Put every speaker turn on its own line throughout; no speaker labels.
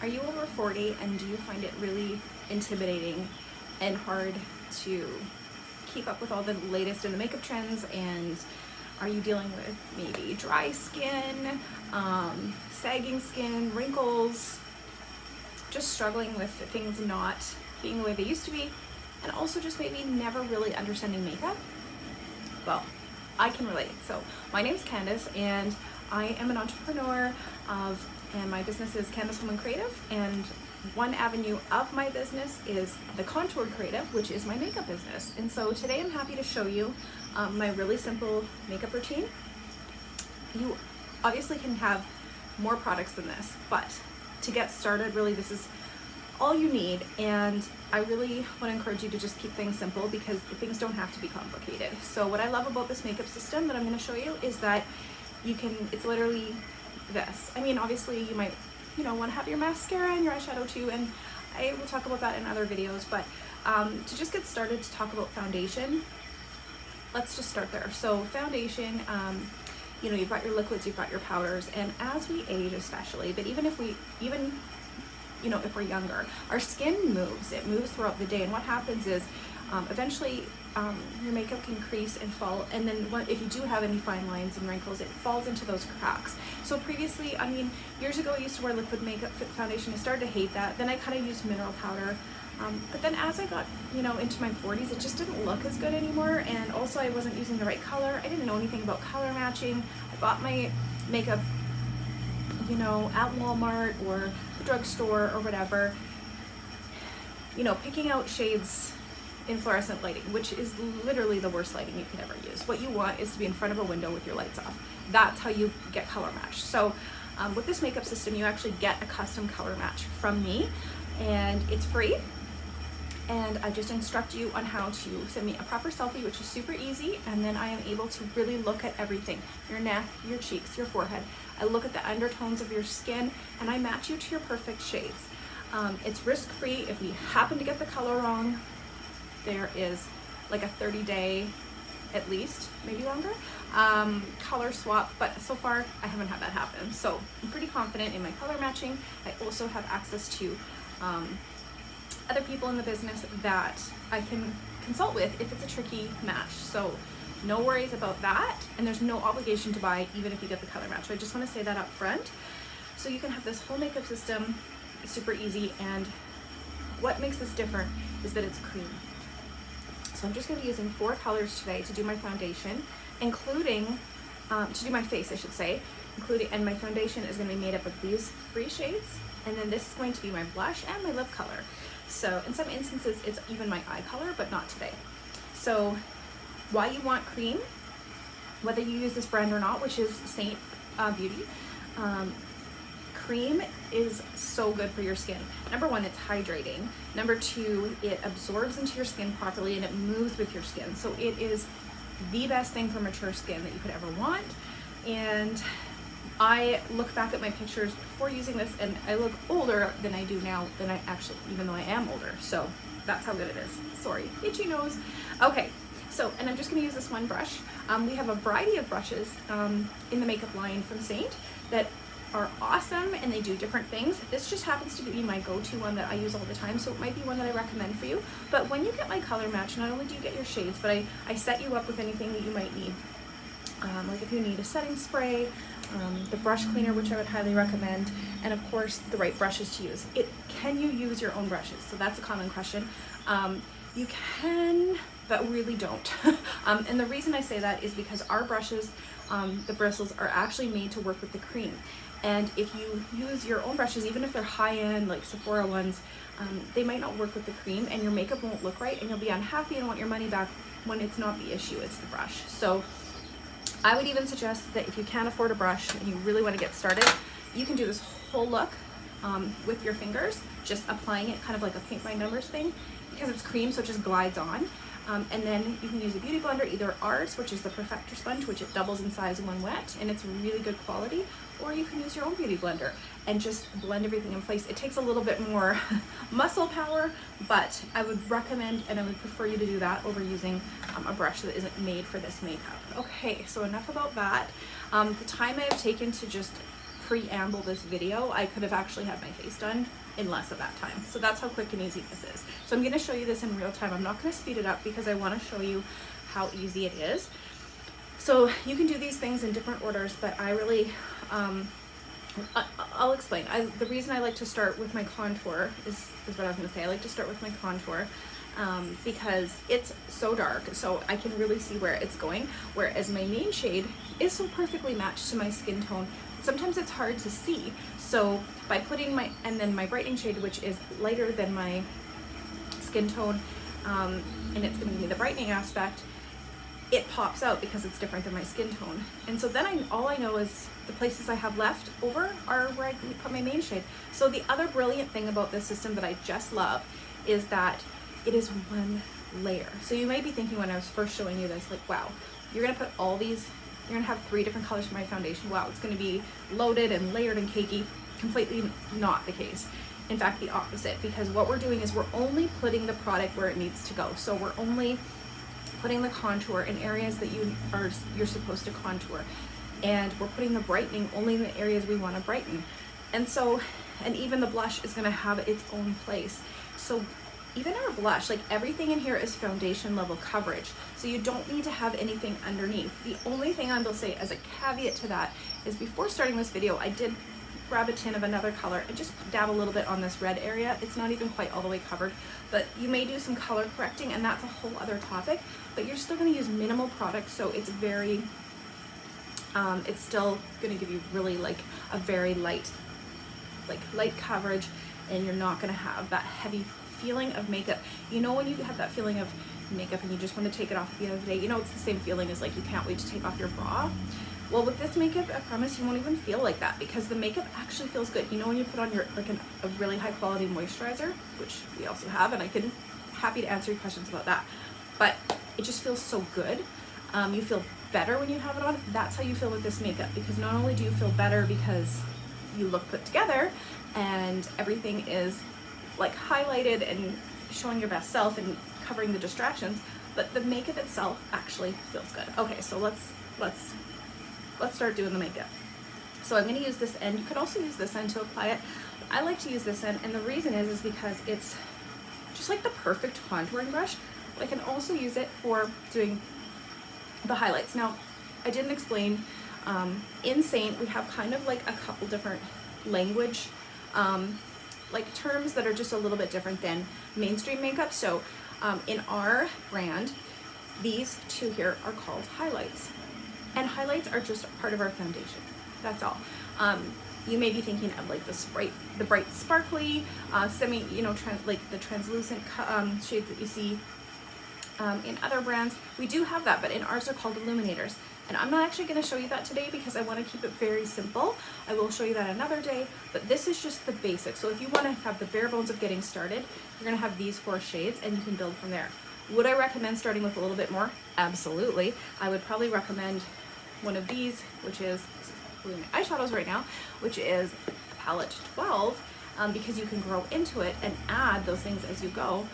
Are you over 40 and do you find it really intimidating and hard to keep up with all the latest in the makeup trends? And are you dealing with maybe dry skin, sagging skin, wrinkles, just struggling with things not being the way they used to be, and also just maybe never really understanding makeup? Well, I can relate. So my name is Candace and I am an entrepreneur and my business is Candace Home and Creative, and one avenue of my business is the Contoured Creative, which is my makeup business. And so today I'm happy to show you my really simple makeup routine. You obviously can have more products than this, but to get started, really this is all you need. And I really want to encourage you to just keep things simple because things don't have to be complicated. So what I love about this makeup system that I'm going to show you is that it's literally this. I mean, obviously you might, want to have your mascara and your eyeshadow too, and I will talk about that in other videos, but to just get started, to talk about foundation, let's just start there. So foundation, you've got your liquids, you've got your powders, and as we age especially, but even if we're younger, our skin moves. It moves throughout the day, and what happens is eventually your makeup can crease and fall, and then if you do have any fine lines and wrinkles, it falls into those cracks. So previously, years ago I used to wear liquid makeup foundation. I started to hate that. Then I kind of used mineral powder. But then as I got, into my 40s, it just didn't look as good anymore, and also I wasn't using the right color. I didn't know anything about color matching. I bought my makeup, at Walmart or the drugstore or whatever, picking out shades in fluorescent lighting, which is literally the worst lighting you could ever use. What you want is to be in front of a window with your lights off. That's how you get color match. So with this makeup system, you actually get a custom color match from me, and it's free. And I just instruct you on how to send me a proper selfie, which is super easy, and then I am able to really look at everything: your neck, your cheeks, your forehead. I look at the undertones of your skin, and I match you to your perfect shades. It's risk-free. If we happen to get the color wrong, there is like a 30-day, at least, maybe longer, color swap, but so far I haven't had that happen. So I'm pretty confident in my color matching. I also have access to other people in the business that I can consult with if it's a tricky match. So no worries about that, and there's no obligation to buy even if you get the color match. So I just want to say that up front. So you can have this whole makeup system. It's super easy, and what makes this different is that it's cream. So I'm just going to be using 4 colors today to do my foundation, including, to do my face, I should say, and my foundation is going to be made up of these 3 shades, and then this is going to be my blush and my lip color. So in some instances, it's even my eye color, but not today. So why you want cream, whether you use this brand or not, which is Saint Beauty, cream is so good for your skin. Number 1, it's hydrating. Number 2, it absorbs into your skin properly and it moves with your skin. So it is the best thing for mature skin that you could ever want. And I look back at my pictures before using this, and I look older than I do now, than I actually, even though I am older. So that's how good it is. Sorry, itchy nose. Okay, so, and I'm just gonna use this one brush. We have a variety of brushes in the makeup line from Saint that are awesome, and they do different things. This just happens to be my go-to one that I use all the time, so it might be one that I recommend for you. But when you get my color match, not only do you get your shades, but I set you up with anything that you might need. Like if you need a setting spray, the brush cleaner, which I would highly recommend, and of course the right brushes to use. Can you use your own brushes? So that's a common question. You can, but really don't. And the reason I say that is because our brushes, the bristles, are actually made to work with the cream. And if you use your own brushes, even if they're high-end, like Sephora ones, they might not work with the cream, and your makeup won't look right, and you'll be unhappy and want your money back when it's not the issue, it's the brush. So I would even suggest that if you can't afford a brush and you really want to get started, you can do this whole look with your fingers, just applying it kind of like a paint by numbers thing, because it's cream, so it just glides on. And then you can use a beauty blender, either ours, which is the Perfector sponge, which it doubles in size when wet, and it's really good quality, or you can use your own beauty blender and just blend everything in place. It takes a little bit more muscle power, but I would recommend and I would prefer you to do that over using a brush that isn't made for this makeup. Okay, so enough about that. The time I have taken to just preamble this video, I could have actually had my face done in less of that time. So that's how quick and easy this is. So I'm going to show you this in real time. I'm not going to speed it up because I want to show you how easy it is. So you can do these things in different orders, but I really, I'll explain. The reason I like to start with my contour is what I was going to say. I like to start with my contour because it's so dark, so I can really see where it's going, whereas my main shade is so perfectly matched to my skin tone. Sometimes it's hard to see. So by putting and then my brightening shade, which is lighter than my skin tone, and it's going to give me the brightening aspect, it pops out because it's different than my skin tone. And so then all I know is the places I have left over are where I put my main shade. So the other brilliant thing about this system that I just love is that it is one layer. So you may be thinking when I was first showing you this, like, wow, you're gonna put all these, you're gonna have 3 different colors for my foundation. Wow, it's gonna be loaded and layered and cakey. Completely not the case. In fact, the opposite, because what we're doing is we're only putting the product where it needs to go. So we're only putting the contour in areas that you're supposed to contour, and we're putting the brightening only in the areas we want to brighten. And so, and even the blush is going to have its own place. So even our blush, like everything in here is foundation level coverage, so you don't need to have anything underneath. The only thing I will say as a caveat to that is before starting this video, I did grab a tin of another color and just dab a little bit on this red area. It's not even quite all the way covered, but you may do some color correcting, and that's a whole other topic. But you're still going to use minimal product, so it's very it's still going to give you really like a very light coverage, and you're not going to have that heavy feeling of makeup. You know when you have that feeling of makeup and you just want to take it off at the end of the day? You know, it's the same feeling as like you can't wait to take off your bra. Well, with this makeup, I promise you won't even feel like that, because the makeup actually feels good. You know when you put on your a really high quality moisturizer, which we also have, and I can happy to answer your questions about that, but it just feels so good. You feel better when you have it on. That's how you feel with this makeup, because not only do you feel better because you look put together and everything is like highlighted and showing your best self and covering the distractions, but the makeup itself actually feels good. Okay, so let's start doing the makeup. So I'm going to use this end. You could also use this end to apply it. I like to use this end, and the reason is because it's just like the perfect contouring brush. I can also use it for doing the highlights. Now, I didn't explain, in Saint we have kind of like a couple different language like terms that are just a little bit different than mainstream makeup. So in our brand, these two here are called highlights, and highlights are just part of our foundation. That's all. You may be thinking of like the bright sparkly semi, you know, like the translucent shades that you see in other brands. We do have that, but in ours are called illuminators, and I'm not actually going to show you that today because I want to keep it very simple. I will show you that another day, but this is just the basics. So if you want to have the bare bones of getting started, you're going to have these 4 shades and you can build from there. Would I recommend starting with a little bit more? Absolutely. I would probably recommend one of these, which is my eyeshadows right now, which is palette 12, because you can grow into it and add those things as you go.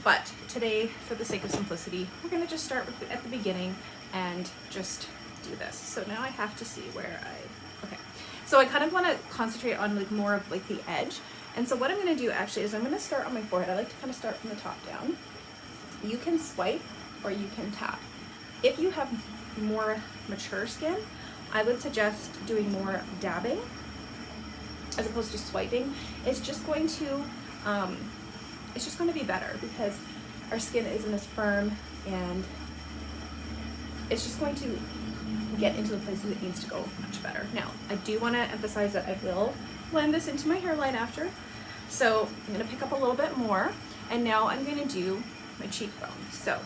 But today, for the sake of simplicity, we're going to just start with at the beginning and just do this. So now I have to see where okay. So I kind of want to concentrate on like more of like the edge. And so what I'm going to do actually is I'm going to start on my forehead. I like to kind of start from the top down. You can swipe or you can tap. If you have more mature skin, I would suggest doing more dabbing as opposed to swiping. It's just going to be better because our skin isn't as firm, and it's just going to get into the places it needs to go much better. Now, I do want to emphasize that I will blend this into my hairline after. So I'm going to pick up a little bit more, and now I'm going to do my cheekbone. So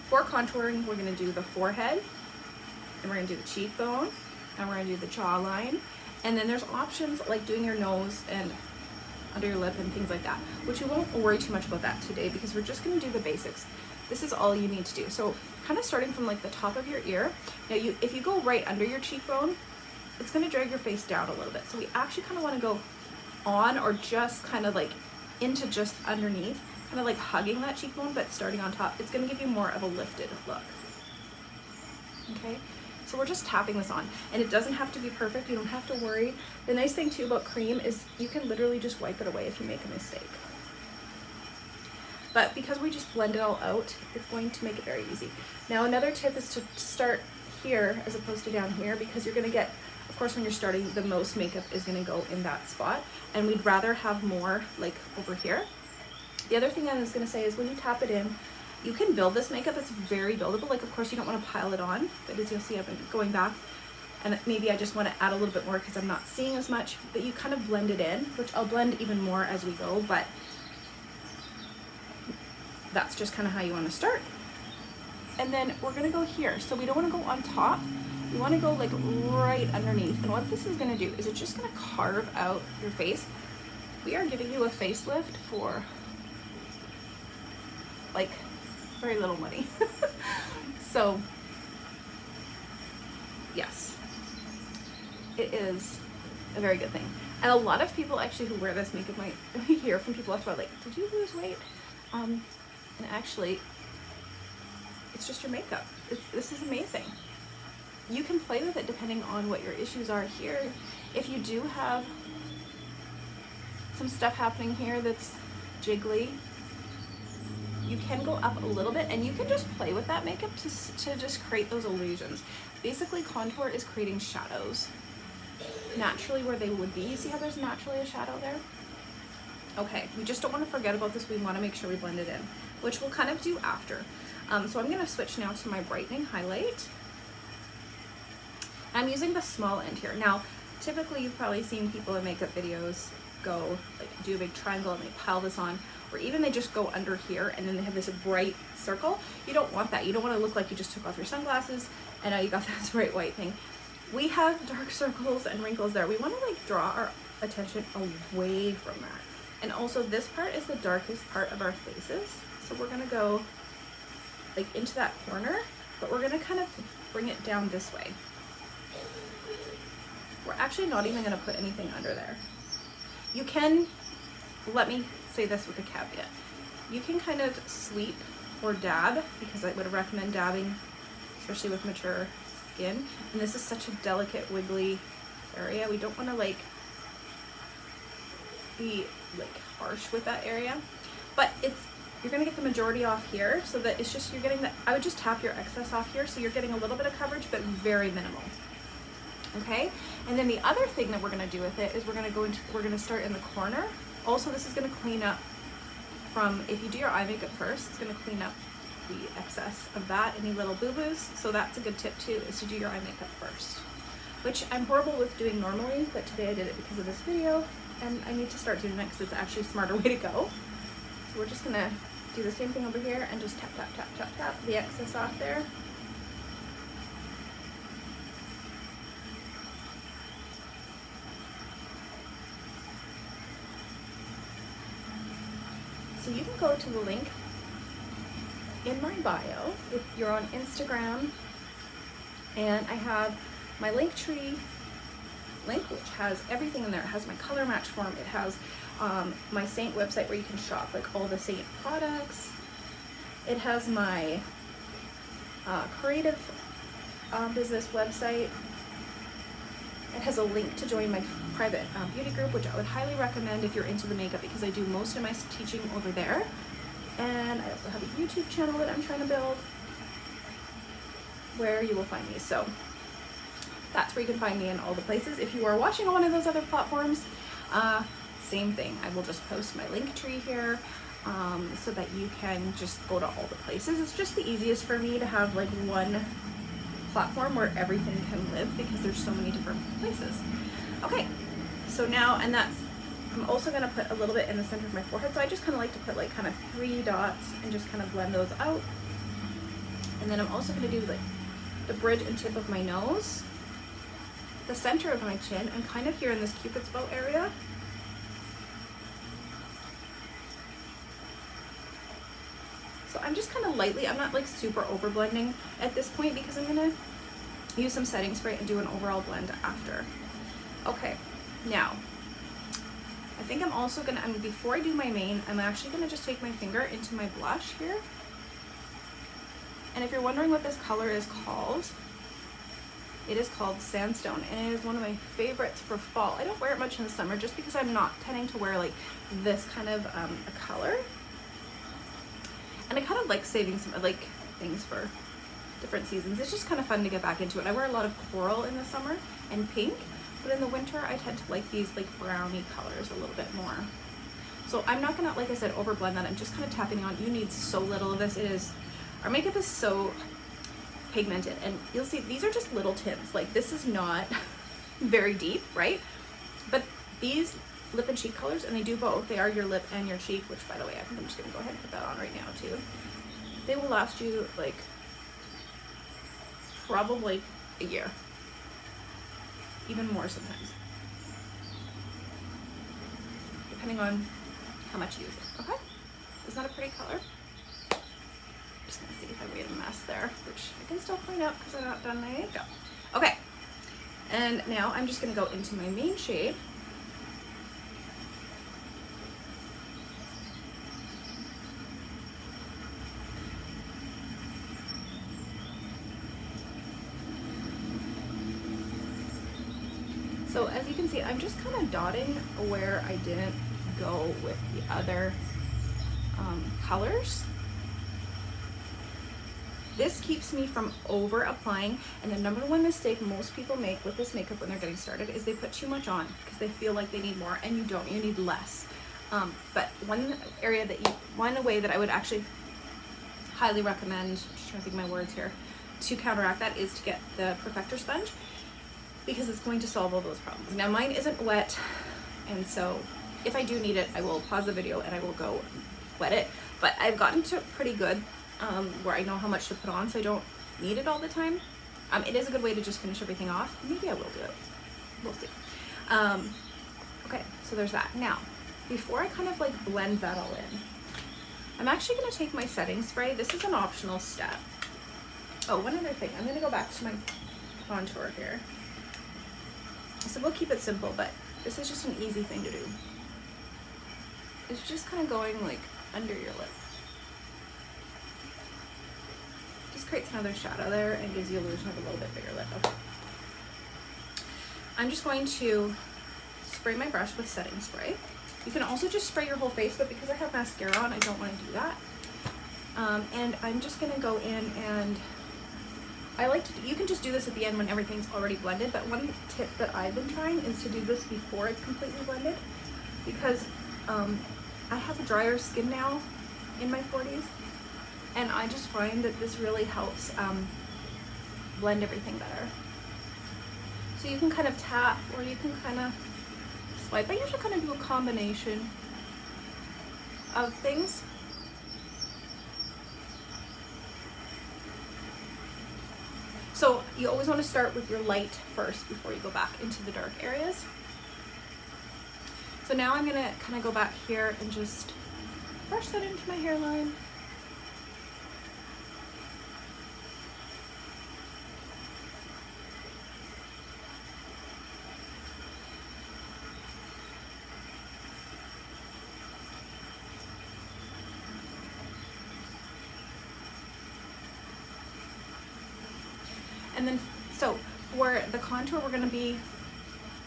for contouring, we're going to do the forehead, and we're going to do the cheekbone, and we're going to do the jawline, and then there's options like doing your nose and under your lip and things like that, which we won't worry too much about that today because we're just going to do the basics. This is all you need to do. So kind of starting from like the top of your ear. Now if you go right under your cheekbone, it's going to drag your face down a little bit. So we actually kind of want to go on or just kind of like into just underneath, kind of like hugging that cheekbone, but starting on top. It's going to give you more of a lifted look. Okay, So we're just tapping this on, and it doesn't have to be perfect. You don't have to worry. The nice thing too about cream is you can literally just wipe it away if you make a mistake. But because we just blend it all out, it's going to make it very easy. Now another tip is to start here as opposed to down here, because you're gonna get, of course when you're starting, the most makeup is gonna go in that spot, and we'd rather have more like over here. The other thing I was gonna say is when you tap it in, you can build this makeup. It's very buildable. Like, of course you don't want to pile it on, but as you'll see, I've been going back and maybe I just want to add a little bit more because I'm not seeing as much, but you kind of blend it in, which I'll blend even more as we go, but that's just kind of how you want to start. And then we're going to go here. So we don't want to go on top. We want to go like right underneath. And what this is going to do is it's just going to carve out your face. We are giving you a facelift for like very little money. So yes, it is a very good thing. And a lot of people actually who wear this makeup might hear from people after, like, did you lose weight? And actually it's just your makeup. This is amazing. You can play with it depending on what your issues are here. If you do have some stuff happening here that's jiggly, you can go up a little bit and you can just play with that makeup to just create those illusions. Basically, contour is creating shadows naturally where they would be. You see how there's naturally a shadow there? Okay, we just don't want to forget about this. We want to make sure we blend it in, which we'll kind of do after. So I'm going to switch now to my brightening highlight. I'm using the small end here. Now, typically you've probably seen people in makeup videos go, like, do a big triangle and they pile this on, or even they just go under here and then they have this bright circle. You don't want that. You don't want to look like you just took off your sunglasses and now you got this bright white thing. We have dark circles and wrinkles there. We want to like draw our attention away from that. And also this part is the darkest part of our faces. So we're going to go like into that corner, but we're going to kind of bring it down this way. We're actually not even going to put anything under there. You can, let me say this with a caveat, you can kind of sweep or dab, because I would recommend dabbing, especially with mature skin. And this is such a delicate, wiggly area. We don't want to like be like harsh with that area, but you're gonna get the majority off here, so that it's just, you're getting that. I would just tap your excess off here, so you're getting a little bit of coverage, but very minimal. Okay, and then the other thing that we're gonna do with it is we're gonna start in the corner. Also, this is gonna clean up from, if you do your eye makeup first, it's gonna clean up the excess of that, any little boo-boos. So that's a good tip too, is to do your eye makeup first, which I'm horrible with doing normally, but today I did it because of this video, and I need to start doing it because it's actually a smarter way to go. So we're just gonna do the same thing over here and just tap, tap, tap, tap, tap the excess off there. So you can go to the link in my bio if you're on Instagram, and I have my Linktree link, which has everything in there. It has my color match form, it has my Saint website where you can shop like all the Saint products, it has my creative business website, it has a link to join my private beauty group, which I would highly recommend if you're into the makeup, because I do most of my teaching over there. And I also have a YouTube channel that I'm trying to build where you will find me. So that's where you can find me in all the places. If you are watching on one of those other platforms, same thing. I will just post my Linktree here so that you can just go to all the places. It's just the easiest for me to have like one platform where everything can live, because there's so many different places. Okay, so now, and I'm also going to put a little bit in the center of my forehead, so I just kind of like to put like kind of 3 dots and just kind of blend those out. And then I'm also going to do like the bridge and tip of my nose, the center of my chin, and kind of here in this Cupid's bow area. So I'm just kind of lightly, I'm not like super over blending at this point, because I'm going to use some setting spray and do an overall blend after. Okay, now I think I'm also going to, before I do my main, I'm actually going to just take my finger into my blush here. And if you're wondering what this color is called, It is called Sandstone, and it is one of my favorites for fall. I don't wear it much in the summer just because I'm not tending to wear like this kind of a color. And I kind of like saving some like things for different seasons. It's just kind of fun to get back into it. I wear a lot of coral in the summer and pink, but in the winter I tend to like these like browny colors a little bit more. So I'm not gonna, like I said, over blend that. I'm just kind of tapping on. You need so little of this. It is, our makeup is so pigmented, and you'll see these are just little tints. Like this is not very deep, right? But these lip and cheek colors, and they do both. They are your lip and your cheek, which by the way, I think I'm just gonna go ahead and put that on right now too. They will last you like probably a year, even more sometimes, depending on how much you use it. Okay, isn't that a pretty color? Just gonna see if I made a mess there, which I can still clean up because I'm not done my makeup. Okay, and now I'm just gonna go into my main shade. So as you can see, I'm just kind of dotting where I didn't go with the other colors. This keeps me from over applying, and the number one mistake most people make with this makeup when they're getting started is they put too much on because they feel like they need more, and you don't, you need less. But one way that I would actually highly recommend, I'm just trying to think of my words here, to counteract that is to get the Perfector sponge, because it's going to solve all those problems. Now mine isn't wet, and so if I do need it, I will pause the video and I will go wet it, but I've gotten to pretty good where I know how much to put on, so I don't need it all the time. It is a good way to just finish everything off. Maybe I will do it, we'll see. Okay, so there's that. Now, before I kind of like blend that all in, I'm actually gonna take my setting spray. This is an optional step. Oh, one other thing, I'm gonna go back to my contour here. So we'll keep it simple, but this is just an easy thing to do. It's just kind of going like under your lip. Just creates another shadow there and gives you the illusion of a little bit bigger lip. Okay. I'm just going to spray my brush with setting spray. You can also just spray your whole face, but because I have mascara on, I don't want to do that. And I'm just gonna go in, and I like to, you can just do this at the end when everything's already blended, but one tip that I've been trying is to do this before it's completely blended, because I have a drier skin now in my 40s, and I just find that this really helps blend everything better. So you can kind of tap, or you can kind of swipe. I usually kind of do a combination of things. So you always want to start with your light first before you go back into the dark areas. So now I'm going to kind of go back here and just brush that into my hairline. And then, so for the contour, we're going to be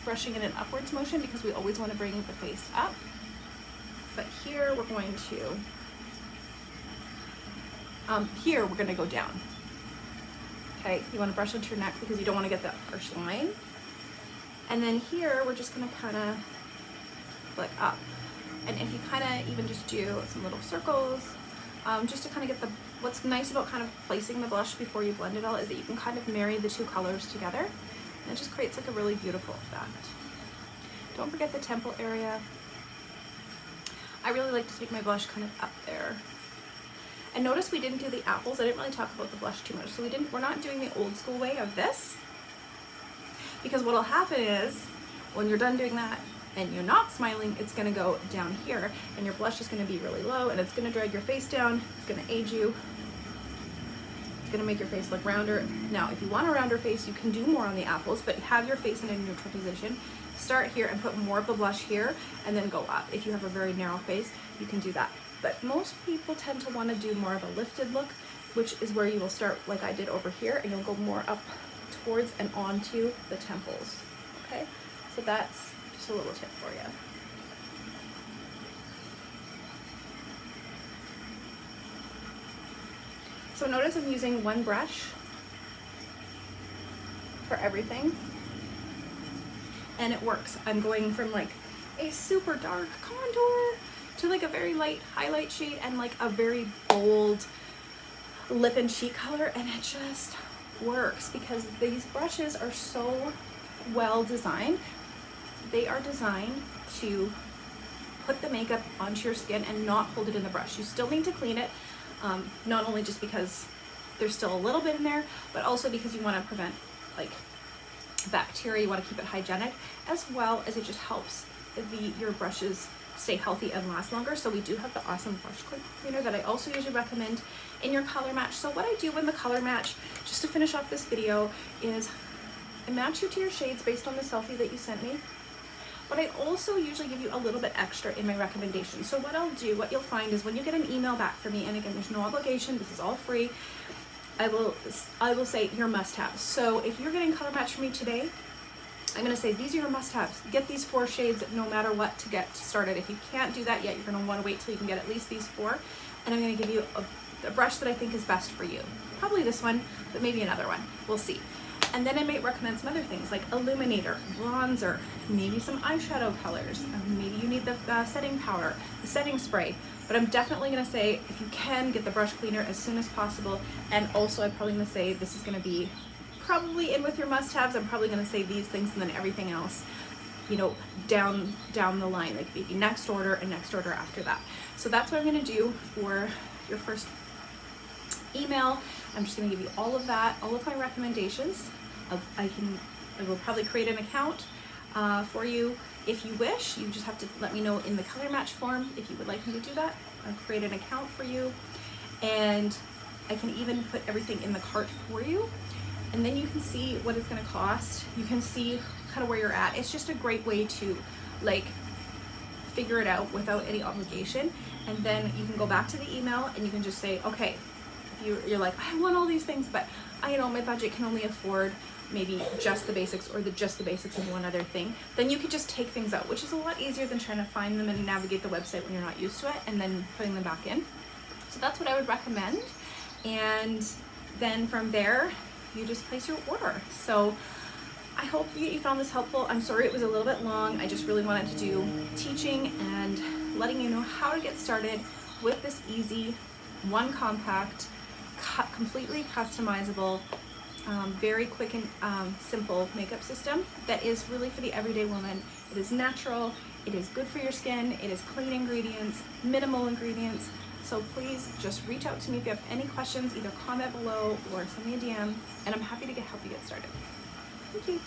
brushing in an upwards motion because we always want to bring the face up. But here we're going to, here we're going to go down. Okay, you want to brush into your neck because you don't want to get that harsh line. And then here we're just going to kind of flick up. And if you kind of even just do some little circles, just to kind of get the, what's nice about kind of placing the blush before you blend it all is that you can kind of marry the two colors together, and it just creates like a really beautiful effect. Don't forget the temple area. I really like to take my blush kind of up there. And notice we didn't do the apples. I didn't really talk about the blush too much. So we're not doing the old school way of this, because what'll happen is when you're done doing that and you're not smiling, it's gonna go down here and your blush is gonna be really low, and it's gonna drag your face down, it's gonna age you, it's gonna make your face look rounder. Now, if you want a rounder face, you can do more on the apples, but have your face in a neutral position. Start here and put more of the blush here and then go up. If you have a very narrow face, you can do that. But most people tend to wanna do more of a lifted look, which is where you will start like I did over here, and you'll go more up towards and onto the temples, okay? So that's just a little tip for you. So notice I'm using one brush for everything, and it works. I'm going from like a super dark contour to like a very light highlight shade and like a very bold lip and cheek color, and it just works because these brushes are so well designed. They are designed to put the makeup onto your skin and not hold it in the brush. You still need to clean it, not only just because there's still a little bit in there, but also because you want to prevent like bacteria. You want to keep it hygienic, as well as it just helps your brushes stay healthy and last longer. So we do have the awesome brush cleaner that I also usually recommend in your color match. So what I do in the color match, just to finish off this video, is I match you to your shades based on the selfie that you sent me, but I also usually give you a little bit extra in my recommendations. So what I'll do, what you'll find is when you get an email back from me, and again, there's no obligation, this is all free, I will say your must-haves. So if you're getting color match from me today, I'm going to say these are your must-haves. Get these 4 shades no matter what to get started. If you can't do that yet, you're going to want to wait till you can get at least these 4. And I'm going to give you a brush that I think is best for you. Probably this one, but maybe another one. We'll see. And then I might recommend some other things like illuminator, bronzer, maybe some eyeshadow colors. Maybe you need the setting powder, the setting spray. But I'm definitely going to say, if you can, get the brush cleaner as soon as possible. And also I'm probably going to say this is going to be probably in with your must-haves. I'm probably going to say these things and then everything else, you know, down the line, like maybe next order and next order after that. So that's what I'm going to do for your first email. I'm just going to give you all of that, all of my recommendations. I will probably create an account for you if you wish. You just have to let me know in the color match form if you would like me to do that. I'll create an account for you, and I can even put everything in the cart for you. And then you can see what it's going to cost. You can see kind of where you're at. It's just a great way to like figure it out without any obligation. And then you can go back to the email and you can just say, okay, if you're like, I want all these things, but I know my budget can only afford maybe just the basics or just the basics and one other thing, then you could just take things out, which is a lot easier than trying to find them and navigate the website when you're not used to it and then putting them back in. So that's what I would recommend. And then from there, you just place your order. So I hope you found this helpful. I'm sorry it was a little bit long. I just really wanted to do teaching and letting you know how to get started with this easy, one compact, completely customizable, very quick and simple makeup system that is really for the everyday woman. It is natural, it is good for your skin, it is clean ingredients, minimal ingredients. So please just reach out to me if you have any questions, either comment below or send me a DM, and I'm happy to help you get started. Thank you.